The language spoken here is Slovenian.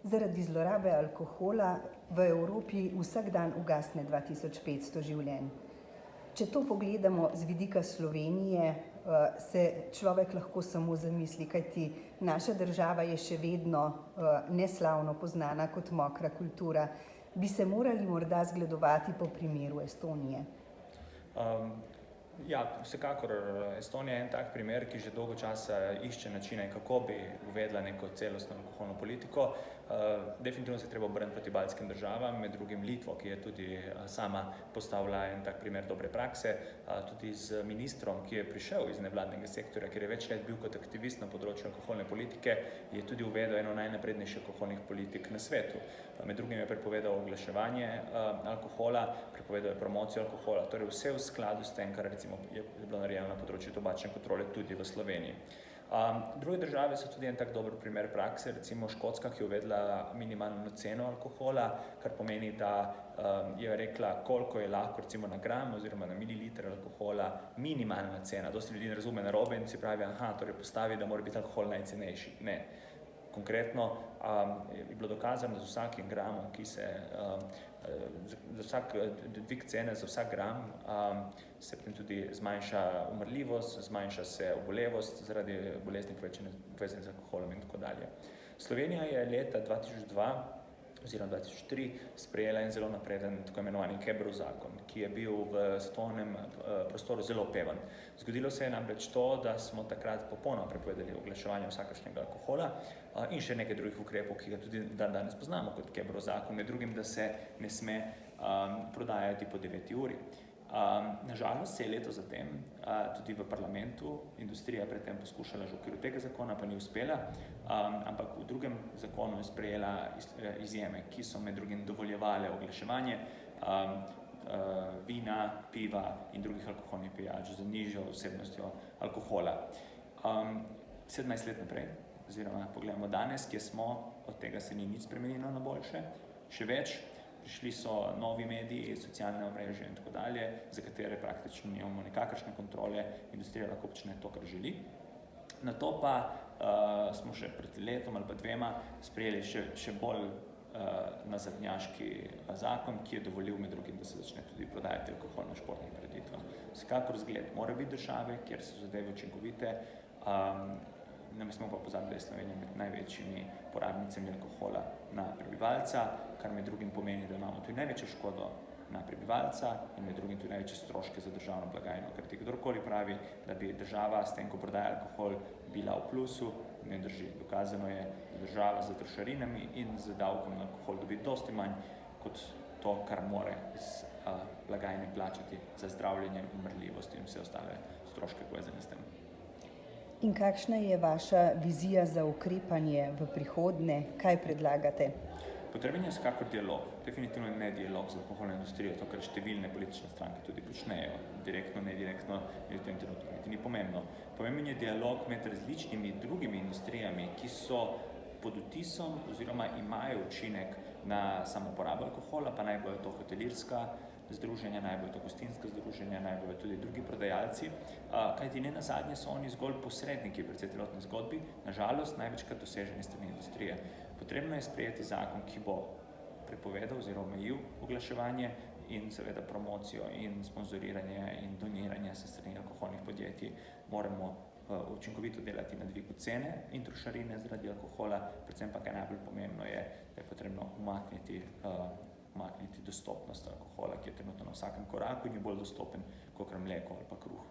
Zaradi zlorabe alkohola v Evropi vsak dan ugasne 2500 življenj. Če to pogledamo z vidika Slovenije, se človek lahko samo zamisli, kajti naša država je še vedno neslavno poznana kot mokra kultura. Bi se morali morda zgledovati po primeru Estonije? Ja, vsekakor Estonija je en tak primer, ki že dolgo časa išče načine, kako bi uvedla neko celostno alkoholno politiko. Definitivno se treba obrniti proti baltskim državam, med drugim Litvo, ki je tudi sama postavila en tak primer dobre prakse, tudi z ministrom, ki je prišel iz nevladnega sektorja, ker je več let bil kot aktivist na področju alkoholne politike, je tudi uvedel eno najnaprednejših alkoholnih politik na svetu. Med drugim je prepovedal oglaševanje alkohola, prepovedal je promocijo alkohola, torej vse v skladu s tem, kar recimo je bilo narejeno na področju tobačne kontrole tudi v Sloveniji. Druge države so tudi en tak dober primer prakse, recimo Škotska, ki je uvedla minimalno ceno alkohola, kar pomeni, da je rekla, koliko je lahko recimo na gram oziroma na mililiter alkohola minimalna cena. Dosti ljudi ne razume narobe in si pravi, torej postavi, da mora biti alkohol najcenejši. Ne. Konkretno je bilo dokazano z vsakim gramom, ki se za vsak dvig cene, za vsak gram se potem tudi zmanjša umrljivost, zmanjša se obolevost zaradi bolezni povezanih z alkoholom in tako dalje. Slovenija je leta 2002 oziroma 2003 sprejela en zelo napreden tako imenovani Kebrov zakon, ki je bil v svetovnem prostoru zelo opevan. Zgodilo se je namreč to, da smo takrat popolnoma prepovedali oglaševanje vsakršnega alkohola in še nekaj drugih ukrepov, ki ga tudi danes poznamo kot Kebrov zakon, med drugim, da se ne sme prodajati po 9 uri. Nažalost se je leto zatem tudi v parlamentu industrija predtem poskušala že v okviru tega zakona, pa ni uspela, ampak v drugem zakonu je sprejela izjeme, ki so med drugim dovoljevale oglaševanje vina, piva in drugih alkoholnih pijač z nižjo vsebnostjo alkohola. 17 let naprej, oziroma pogledamo danes, kje smo, od tega se ni nič spremenilo na boljše, še več. Prišli so novi mediji, socialne omrežje in tako dalje, za katere praktično nimamo nikakršne kontrole, industrija lahko počne to, kar želi. Nato pa smo še pred letom ali pa 2 sprejeli še bolj nazadnjaški zakon, ki je dovolil med drugim, da se začne tudi prodajati alkohol na športnih prireditvah. Vsekakor zgled mora biti države, kjer so zadeve učinkovite, ne smemo pa pozabiti, da je Slovenija med največjimi porabnicami alkohola na prebivalca, kar med drugim pomeni, da imamo tudi največjo škodo na prebivalca in med drugim tudi največje stroške za državno blagajno. Ker kdorkoli pravi, da bi država s tem, ko prodaja alkohol, bila v plusu, ne drži. Dokazano je, da država z trošarinami in z davkom na alkohol dobi dosti manj kot to, kar more iz blagajne plačati za zdravljenje, umrljivost in vse ostale stroške povezane s tem. In kakšna je vaša vizija za ukrepanje v prihodnje? Kaj predlagate? Potreben je vsekakor dialog. Definitivno ne dialog z alkoholno industrijo, to, kar številne politične stranke tudi počnejo. Direktno, nedirektno, v tem trenutku niti ni pomembno. Pomemben je dialog med različnimi drugimi industrijami, ki so pod vtisom oziroma imajo učinek na samo porabo alkohola, pa naj bojo to hotelirska združenja, naj bojo to gostinska združenja, naj bojo tudi drugi prodajalci, kajti ne nazadnje so oni zgolj posredniki pri celotni zgodbi, nažalost največkrat doseženi strani industrije. Potrebno je sprejeti zakon, ki bo prepovedal oziroma omejil oglaševanje in seveda promocijo in sponzoriranje in doniranje se strani alkoholnih podjetij. Moramo učinkovito delati na dvigu cene in trošarine zaradi alkohola, predvsem pa kaj najbolj pomembno je, da je potrebno umakniti dostopnost alkohola, ki je trenutno na vsakem koraku in je bolj dostopen kakor mleko ali pa kruh.